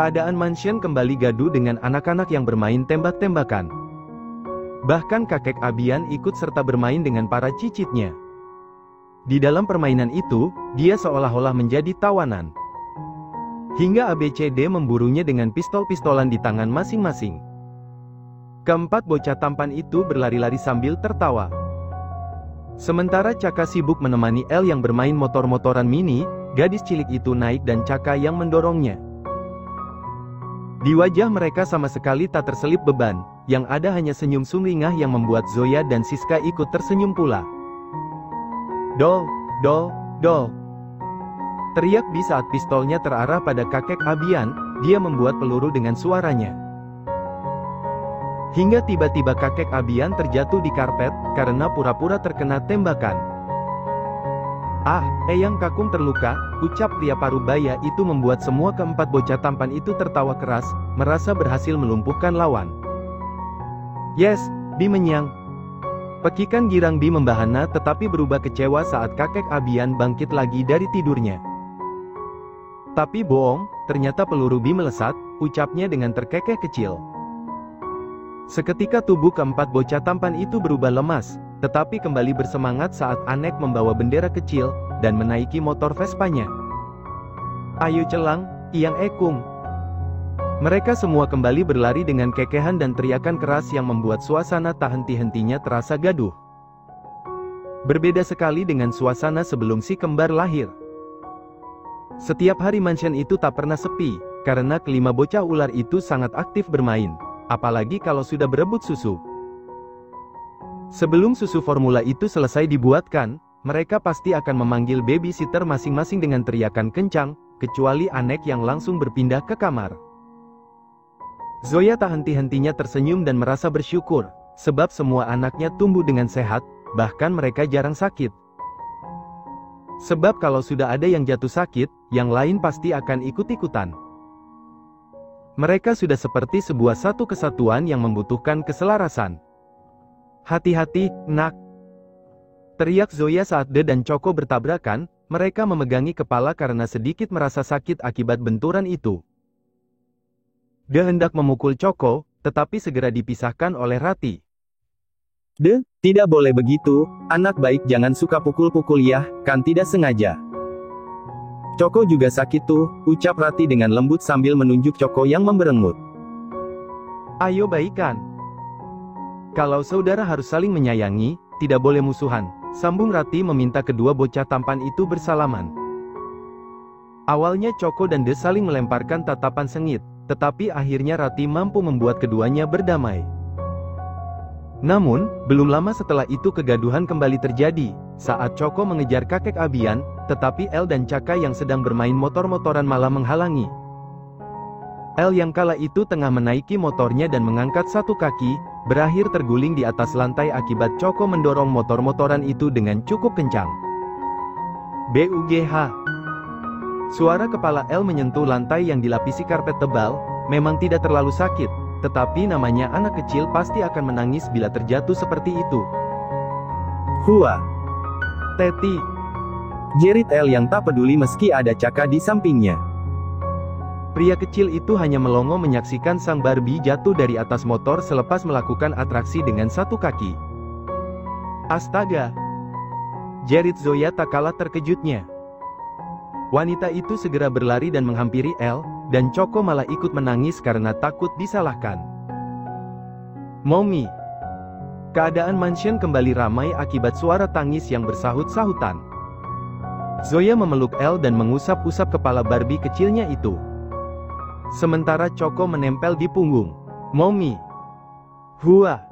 Keadaan mansion kembali gaduh dengan anak-anak yang bermain tembak-tembakan. Bahkan kakek Abian ikut serta bermain dengan para cicitnya. Di dalam permainan itu, dia seolah-olah menjadi tawanan. Hingga ABCD memburunya dengan pistol-pistolan di tangan masing-masing. Keempat bocah tampan itu berlari-lari sambil tertawa. Sementara Caka sibuk menemani El yang bermain motor-motoran mini, gadis cilik itu naik dan Caka yang mendorongnya. Di wajah mereka sama sekali tak terselip beban, yang ada hanya senyum sumringah yang membuat Zoya dan Siska ikut tersenyum pula. Dol, dol, dol. Teriak Bi saat pistolnya terarah pada kakek Abian, dia membuat peluru dengan suaranya. Hingga tiba-tiba kakek Abian terjatuh di karpet, karena pura-pura terkena tembakan. Ah, Eyang Kakung terluka, ucap pria parubaya itu membuat semua keempat bocah tampan itu tertawa keras, merasa berhasil melumpuhkan lawan. Yes, Bi menyang. Pekikan girang Bi membahana tetapi berubah kecewa saat kakek Abian bangkit lagi dari tidurnya. Tapi bohong, ternyata peluru Bi melesat, ucapnya dengan terkekeh kecil. Seketika tubuh keempat bocah tampan itu berubah lemas, tetapi kembali bersemangat saat Anek membawa bendera kecil, dan menaiki motor Vespanya. Ayo celang, Iyang Ekung. Mereka semua kembali berlari dengan kekehan dan teriakan keras yang membuat suasana tak henti-hentinya terasa gaduh. Berbeda sekali dengan suasana sebelum si kembar lahir. Setiap hari mansion itu tak pernah sepi, karena kelima bocah ular itu sangat aktif bermain, apalagi kalau sudah berebut susu. Sebelum susu formula itu selesai dibuatkan, mereka pasti akan memanggil babysitter masing-masing dengan teriakan kencang, kecuali Anek yang langsung berpindah ke kamar. Zoya tak henti-hentinya tersenyum dan merasa bersyukur, sebab semua anaknya tumbuh dengan sehat, bahkan mereka jarang sakit. Sebab kalau sudah ada yang jatuh sakit, yang lain pasti akan ikut-ikutan. Mereka sudah seperti sebuah satu kesatuan yang membutuhkan keselarasan. Hati-hati, nak. Teriak Zoya saat De dan Choco bertabrakan, mereka memegangi kepala karena sedikit merasa sakit akibat benturan itu. De hendak memukul Choco, tetapi segera dipisahkan oleh Rati. De, tidak boleh begitu, anak baik jangan suka pukul-pukul ya, kan tidak sengaja. Choco juga sakit tuh, ucap Rati dengan lembut sambil menunjuk Choco yang memberengut. Ayo baikan. Kalau saudara harus saling menyayangi, tidak boleh musuhan, sambung Rati meminta kedua bocah tampan itu bersalaman. Awalnya Choco dan De saling melemparkan tatapan sengit, tetapi akhirnya Rati mampu membuat keduanya berdamai. Namun, belum lama setelah itu kegaduhan kembali terjadi, saat Choco mengejar kakek Abian, tetapi El dan Caka yang sedang bermain motor-motoran malah menghalangi. El yang kala itu tengah menaiki motornya dan mengangkat satu kaki, berakhir terguling di atas lantai akibat Choco mendorong motor-motoran itu dengan cukup kencang. BUGH. Suara kepala El menyentuh lantai yang dilapisi karpet tebal, memang tidak terlalu sakit, tetapi namanya anak kecil pasti akan menangis bila terjatuh seperti itu. Hua. Teti. Jerit El yang tak peduli meski ada Caka di sampingnya. Pria kecil itu hanya melongo menyaksikan sang Barbie jatuh dari atas motor selepas melakukan atraksi dengan satu kaki. Astaga! Jerit Zoya tak kalah terkejutnya. Wanita itu segera berlari dan menghampiri El, dan Choco malah ikut menangis karena takut disalahkan. Mommy. Keadaan mansion kembali ramai akibat suara tangis yang bersahut-sahutan. Zoya memeluk El dan mengusap-usap kepala Barbie kecilnya itu. Sementara Choco menempel di punggung. Mommy. Hua.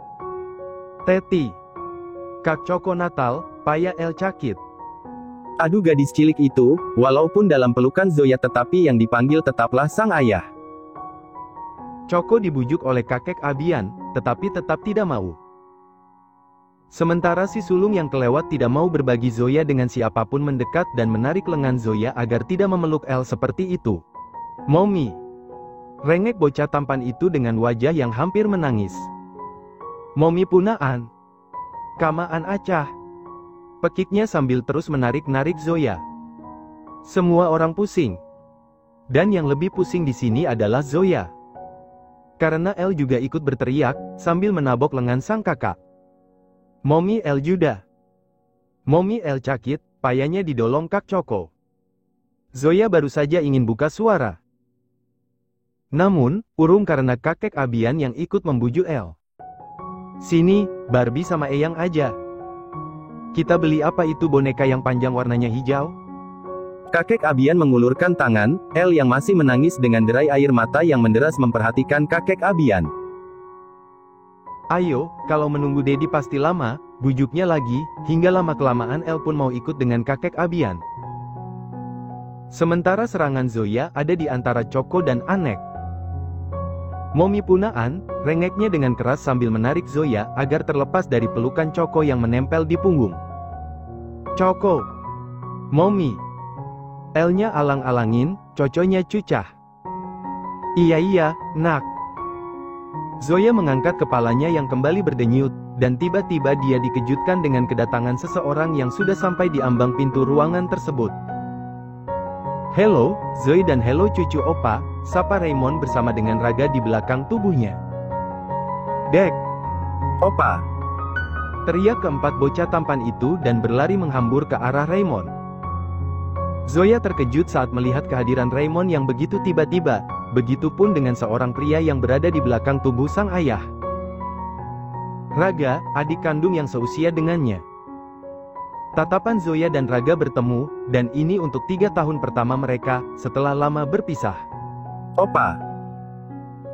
Teti. Kak Choco Natal, payah El cakit. Aduh gadis cilik itu, walaupun dalam pelukan Zoya tetapi yang dipanggil tetaplah sang ayah. Choco dibujuk oleh kakek Abian, tetapi tetap tidak mau. Sementara si sulung yang kelewat tidak mau berbagi Zoya dengan siapapun mendekat dan menarik lengan Zoya agar tidak memeluk El seperti itu. Mommy. Rengek bocah tampan itu dengan wajah yang hampir menangis. Mommy punaan. Kamaan acah. Pekiknya sambil terus menarik-narik Zoya. Semua orang pusing. Dan yang lebih pusing di sini adalah Zoya. Karena El juga ikut berteriak, sambil menabok lengan sang kakak. Mommy El Juda. Mommy El cakit, payahnya didolong Kak Choco. Zoya baru saja ingin buka suara. Namun, urung karena kakek Abian yang ikut membujuk El. Sini, Barbie sama Eyang aja. Kita beli apa itu boneka yang panjang warnanya hijau? Kakek Abian mengulurkan tangan, El yang masih menangis dengan derai air mata yang menderas memperhatikan kakek Abian. Ayo, kalau menunggu Dedi pasti lama, bujuknya lagi, hingga lama-kelamaan El pun mau ikut dengan kakek Abian. Sementara serangan Zoya ada di antara Choco dan Anek. Mommy punaan, rengeknya dengan keras sambil menarik Zoya agar terlepas dari pelukan Choco yang menempel di punggung. Choco! Mommy! Elnya alang-alangin, coconya cucah. Iya, nak. Zoya mengangkat kepalanya yang kembali berdenyut, dan tiba-tiba dia dikejutkan dengan kedatangan seseorang yang sudah sampai di ambang pintu ruangan tersebut. Hello, Zoe dan hello cucu opa, sapa Raymond bersama dengan Raga di belakang tubuhnya. Dek! Opa! Teriak keempat bocah tampan itu dan berlari menghambur ke arah Raymond. Zoya terkejut saat melihat kehadiran Raymond yang begitu tiba-tiba, begitupun dengan seorang pria yang berada di belakang tubuh sang ayah. Raga, adik kandung yang seusia dengannya. Tatapan Zoya dan Raga bertemu, dan ini untuk 3 tahun pertama mereka, setelah lama berpisah. Opa!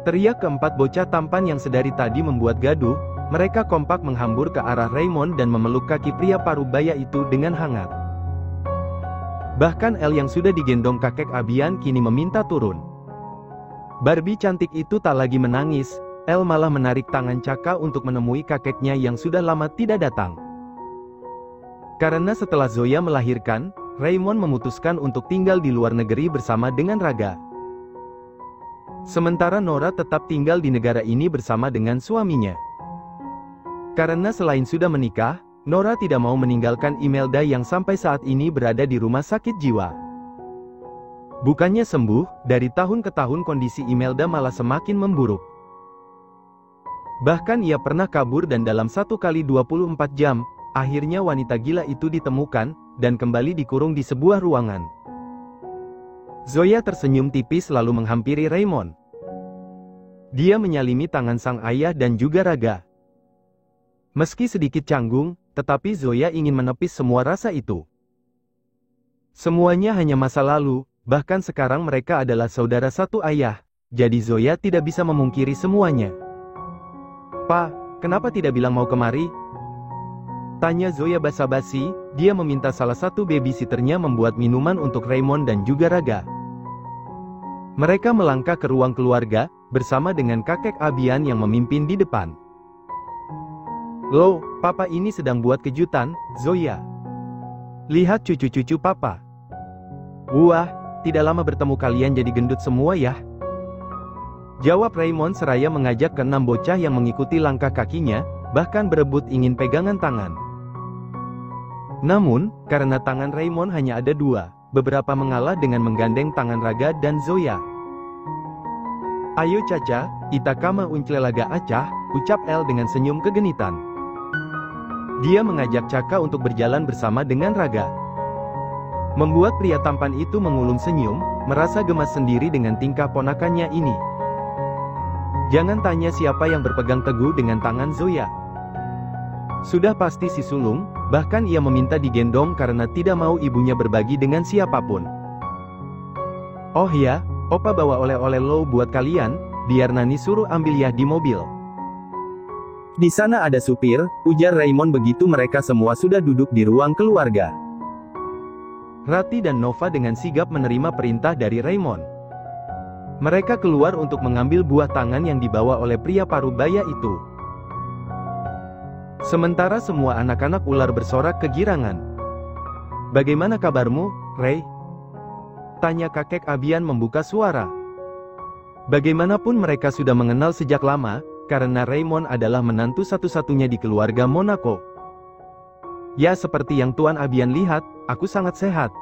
Teriak keempat bocah tampan yang sedari tadi membuat gaduh, mereka kompak menghambur ke arah Raymond dan memeluk kaki pria parubaya itu dengan hangat. Bahkan El yang sudah digendong kakek Abian kini meminta turun. Barbie cantik itu tak lagi menangis, El malah menarik tangan Caka untuk menemui kakeknya yang sudah lama tidak datang. Karena setelah Zoya melahirkan, Raymond memutuskan untuk tinggal di luar negeri bersama dengan Raga. Sementara Nora tetap tinggal di negara ini bersama dengan suaminya. Karena selain sudah menikah, Nora tidak mau meninggalkan Imelda yang sampai saat ini berada di rumah sakit jiwa. Bukannya sembuh, dari tahun ke tahun kondisi Imelda malah semakin memburuk. Bahkan ia pernah kabur dan dalam 1 kali 24 jam, akhirnya wanita gila itu ditemukan, dan kembali dikurung di sebuah ruangan. Zoya tersenyum tipis lalu menghampiri Raymond. Dia menyalimi tangan sang ayah dan juga Raga. Meski sedikit canggung, tetapi Zoya ingin menepis semua rasa itu. Semuanya hanya masa lalu, bahkan sekarang mereka adalah saudara satu ayah, jadi Zoya tidak bisa memungkiri semuanya. "Pa, kenapa tidak bilang mau kemari?" tanya Zoya basa-basi. Dia meminta salah satu babysitternya membuat minuman untuk Raymond dan juga Raga. Mereka melangkah ke ruang keluarga, bersama dengan kakek Abian yang memimpin di depan. "Loh, papa ini sedang buat kejutan, Zoya. Lihat cucu-cucu papa. Wah, tidak lama bertemu kalian jadi gendut semua ya," jawab Raymond seraya mengajak ke-6 bocah yang mengikuti langkah kakinya, bahkan berebut ingin pegangan tangan. Namun, karena tangan Raymond hanya ada 2, beberapa mengalah dengan menggandeng tangan Raga dan Zoya. "Ayo Caca, ita kama unclelaga acah," ucap El dengan senyum kegenitan. Dia mengajak Caka untuk berjalan bersama dengan Raga. Membuat pria tampan itu mengulum senyum, merasa gemas sendiri dengan tingkah ponakannya ini. Jangan tanya siapa yang berpegang teguh dengan tangan Zoya. Sudah pasti si sulung, bahkan ia meminta digendong karena tidak mau ibunya berbagi dengan siapapun. "Oh ya, opa bawa oleh-oleh lo buat kalian, biar Nani suruh ambil ya di mobil." "Di sana ada supir," ujar Raymond begitu mereka semua sudah duduk di ruang keluarga. Rati dan Nova dengan sigap menerima perintah dari Raymond. Mereka keluar untuk mengambil buah tangan yang dibawa oleh pria parubaya itu. Sementara semua anak-anak ular bersorak kegirangan. "Bagaimana kabarmu, Ray?" tanya kakek Abian membuka suara. Bagaimanapun mereka sudah mengenal sejak lama, karena Raymond adalah menantu satu-satunya di keluarga Monaco. "Ya seperti yang Tuan Abian lihat, aku sangat sehat."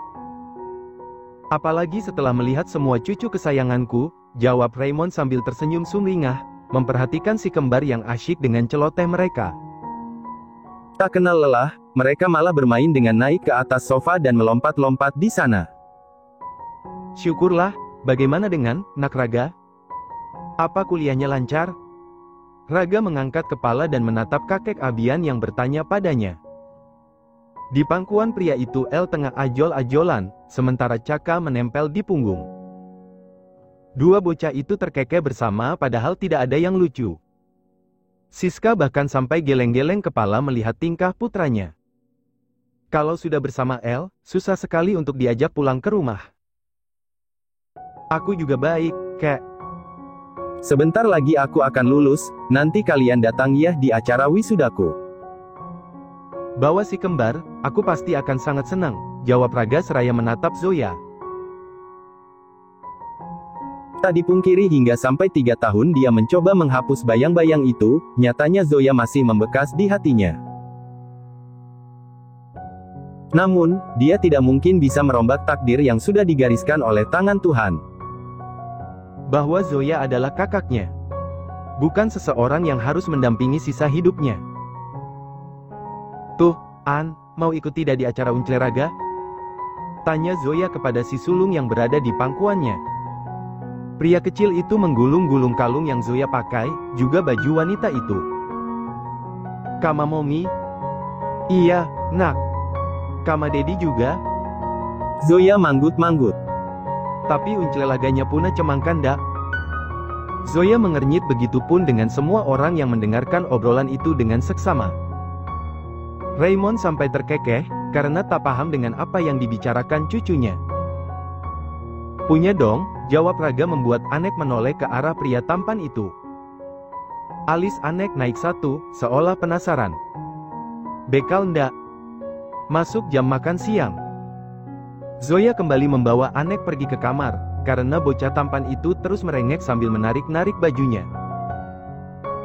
Apalagi setelah melihat semua cucu kesayanganku, jawab Raymond sambil tersenyum sumringah, memperhatikan si kembar yang asyik dengan celoteh mereka. Tak kenal lelah, mereka malah bermain dengan naik ke atas sofa dan melompat-lompat di sana. Syukurlah, bagaimana dengan, nak Raga? Apa kuliahnya lancar? Raga mengangkat kepala dan menatap kakek Abian yang bertanya padanya. Di pangkuan pria itu El tengah ajol-ajolan, sementara Caka menempel di punggung. Dua bocah itu terkekeh bersama padahal tidak ada yang lucu. Siska bahkan sampai geleng-geleng kepala melihat tingkah putranya. Kalau sudah bersama El, susah sekali untuk diajak pulang ke rumah. Aku juga baik, Kek. Sebentar lagi aku akan lulus, nanti kalian datang ya di acara wisudaku. Bawa si kembar, aku pasti akan sangat senang, jawab Raga seraya menatap Zoya. Tak dipungkiri hingga sampai 3 tahun dia mencoba menghapus bayang-bayang itu, nyatanya Zoya masih membekas di hatinya. Namun, dia tidak mungkin bisa merombak takdir yang sudah digariskan oleh tangan Tuhan. Bahwa Zoya adalah kakaknya. Bukan seseorang yang harus mendampingi sisa hidupnya. Tuh, An, mau ikut tidak di acara Uncil Raga? Tanya Zoya kepada si sulung yang berada di pangkuannya. Pria kecil itu menggulung-gulung kalung yang Zoya pakai, juga baju wanita itu. Kama Momi? Iya, nak. Kama Dedi juga? Zoya manggut-manggut. Tapi Uncil Raganya puna cemangkan dak? Zoya mengernyit, begitupun dengan semua orang yang mendengarkan obrolan itu dengan seksama. Raymond sampai terkekeh, karena tak paham dengan apa yang dibicarakan cucunya. Punya dong, jawab Raga membuat Anek menoleh ke arah pria tampan itu. Alis Anek naik satu, seolah penasaran. Bekal ndak? Masuk jam makan siang. Zoya kembali membawa Anek pergi ke kamar, karena bocah tampan itu terus merengek sambil menarik-narik bajunya.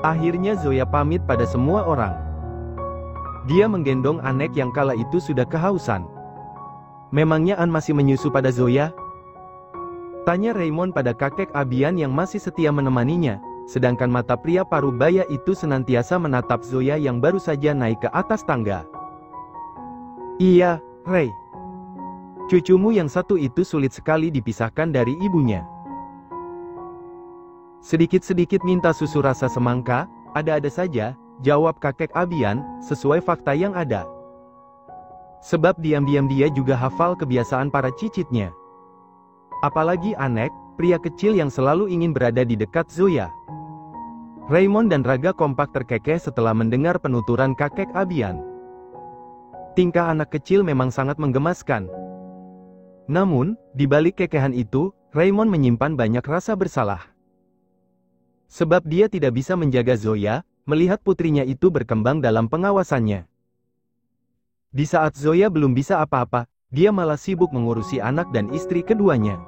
Akhirnya Zoya pamit pada semua orang. Dia menggendong Anek yang kala itu sudah kehausan. Memangnya An masih menyusu pada Zoya? Tanya Raymond pada kakek Abian yang masih setia menemaninya, sedangkan mata pria parubaya itu senantiasa menatap Zoya yang baru saja naik ke atas tangga. Iya, Ray. Cucumu yang satu itu sulit sekali dipisahkan dari ibunya. Sedikit-sedikit minta susu rasa semangka, ada-ada saja, jawab kakek Abian, sesuai fakta yang ada. Sebab diam-diam dia juga hafal kebiasaan para cicitnya. Apalagi Anek, pria kecil yang selalu ingin berada di dekat Zoya. Raymond dan Raga kompak terkekeh setelah mendengar penuturan kakek Abian. Tingkah anak kecil memang sangat menggemaskan. Namun, di balik kekehan itu, Raymond menyimpan banyak rasa bersalah. Sebab dia tidak bisa menjaga Zoya, melihat putrinya itu berkembang dalam pengawasannya. Di saat Zoya belum bisa apa-apa, dia malah sibuk mengurusi anak dan istri keduanya.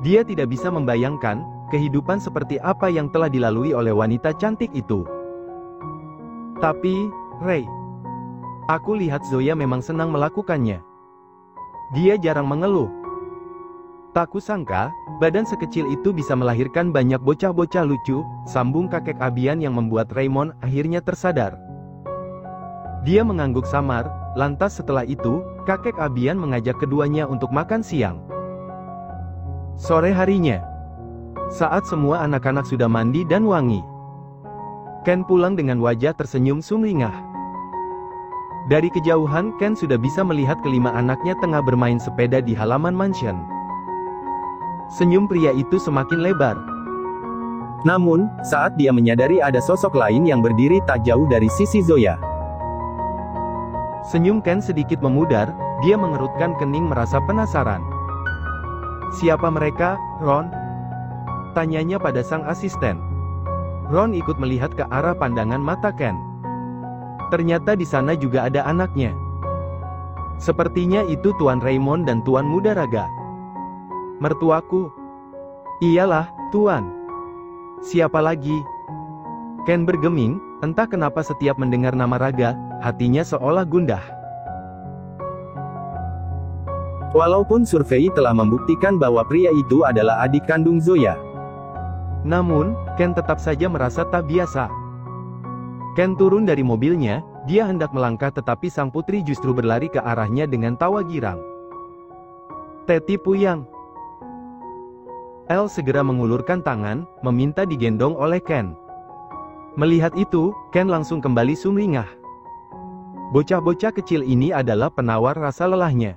Dia tidak bisa membayangkan kehidupan seperti apa yang telah dilalui oleh wanita cantik itu. Tapi, Ray, aku lihat Zoya memang senang melakukannya. Dia jarang mengeluh. Tak kusangka, badan sekecil itu bisa melahirkan banyak bocah-bocah lucu, sambung kakek Abian yang membuat Raymond akhirnya tersadar. Dia mengangguk samar, lantas setelah itu, kakek Abian mengajak keduanya untuk makan siang. Sore harinya, saat semua anak-anak sudah mandi dan wangi, Ken pulang dengan wajah tersenyum sumringah. Dari kejauhan Ken sudah bisa melihat kelima anaknya tengah bermain sepeda di halaman mansion. Senyum pria itu semakin lebar. Namun, saat dia menyadari ada sosok lain yang berdiri tak jauh dari sisi Zoya, senyum Ken sedikit memudar, dia mengerutkan kening merasa penasaran. Siapa mereka, Ron? Tanyanya pada sang asisten. Ron ikut melihat ke arah pandangan mata Ken. Ternyata di sana juga ada anaknya. Sepertinya itu Tuan Raymond dan Tuan Muda Raga. Mertuaku. Iyalah, Tuan. Siapa lagi? Ken bergeming, entah kenapa setiap mendengar nama Raga, hatinya seolah gundah. Walaupun survei telah membuktikan bahwa pria itu adalah adik kandung Zoya. Namun, Ken tetap saja merasa tak biasa. Ken turun dari mobilnya, dia hendak melangkah tetapi sang putri justru berlari ke arahnya dengan tawa girang. Teti Puyang. Elle segera mengulurkan tangan, meminta digendong oleh Ken. Melihat itu, Ken langsung kembali sumringah. Bocah-bocah kecil ini adalah penawar rasa lelahnya.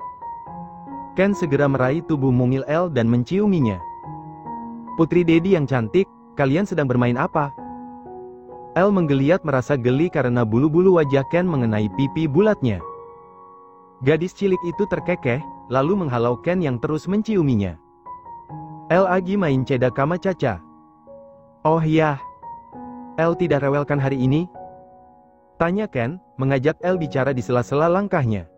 Ken segera meraih tubuh mungil Elle dan menciuminya. Putri Dedi yang cantik, kalian sedang bermain apa? Elle menggeliat merasa geli karena bulu-bulu wajah Ken mengenai pipi bulatnya. Gadis cilik itu terkekeh, lalu menghalau Ken yang terus menciuminya. Elle lagi main ceda kama caca. Oh ya. Elle tidak rewelkan hari ini? Tanya Ken, mengajak Elle bicara di sela-sela langkahnya.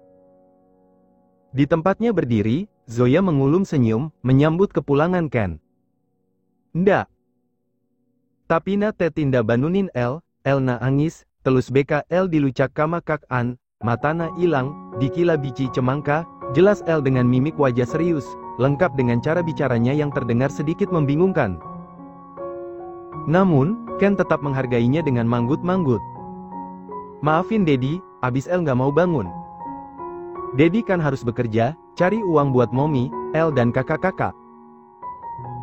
Di tempatnya berdiri, Zoya mengulum senyum, menyambut kepulangan Ken. Ndak. Tapi na tetinda banunin Elle na angis, telus beka Elle dilucak kama kak an, matana ilang, dikila bici cemangka, jelas Elle dengan mimik wajah serius, lengkap dengan cara bicaranya yang terdengar sedikit membingungkan. Namun, Ken tetap menghargainya dengan manggut-manggut. Maafin Dedi, abis Elle nggak mau bangun. Dedi kan harus bekerja, cari uang buat Mommy, Elle dan kakak-kakak.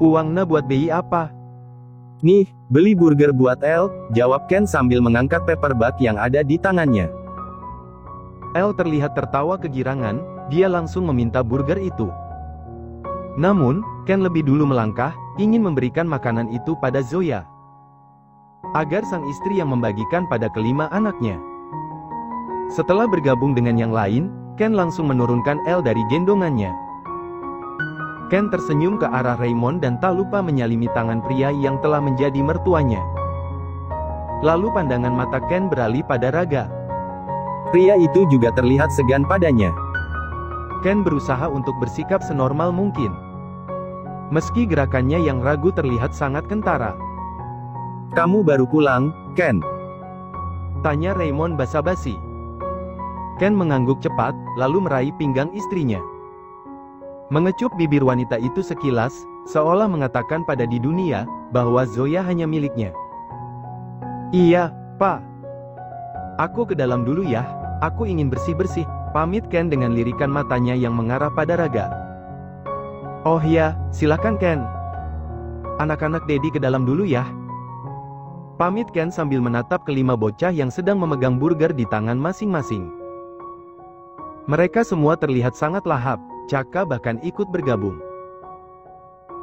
Uangnya buat bayi apa? Nih, beli burger buat Elle, jawab Ken sambil mengangkat paperback yang ada di tangannya. Elle terlihat tertawa kegirangan, dia langsung meminta burger itu. Namun, Ken lebih dulu melangkah, ingin memberikan makanan itu pada Zoya. Agar sang istri yang membagikan pada kelima anaknya. Setelah bergabung dengan yang lain, Ken langsung menurunkan Elle dari gendongannya. Ken tersenyum ke arah Raymond dan tak lupa menyalimi tangan pria yang telah menjadi mertuanya. Lalu pandangan mata Ken beralih pada Raga. Pria itu juga terlihat segan padanya. Ken berusaha untuk bersikap senormal mungkin. Meski gerakannya yang ragu terlihat sangat kentara. Kamu baru pulang, Ken? Tanya Raymond basa-basi. Ken mengangguk cepat, lalu meraih pinggang istrinya. Mengecup bibir wanita itu sekilas, seolah mengatakan pada di dunia, bahwa Zoya hanya miliknya. Iya, Pak. Aku ke dalam dulu ya, aku ingin bersih-bersih, pamit Ken dengan lirikan matanya yang mengarah pada Raga. Oh ya, silakan Ken. Anak-anak Dedi ke dalam dulu ya. Pamit Ken sambil menatap kelima bocah yang sedang memegang burger di tangan masing-masing. Mereka semua terlihat sangat lahap. Caka bahkan ikut bergabung.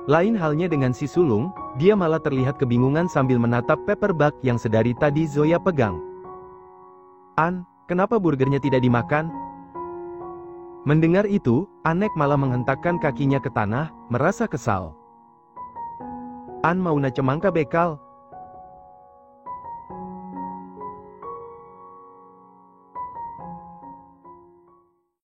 Lain halnya dengan si sulung, dia malah terlihat kebingungan sambil menatap paperback yang sedari tadi Zoya pegang. An, kenapa burgernya tidak dimakan? Mendengar itu, Anek malah menghentakkan kakinya ke tanah, merasa kesal. An mau na cemangka bekal.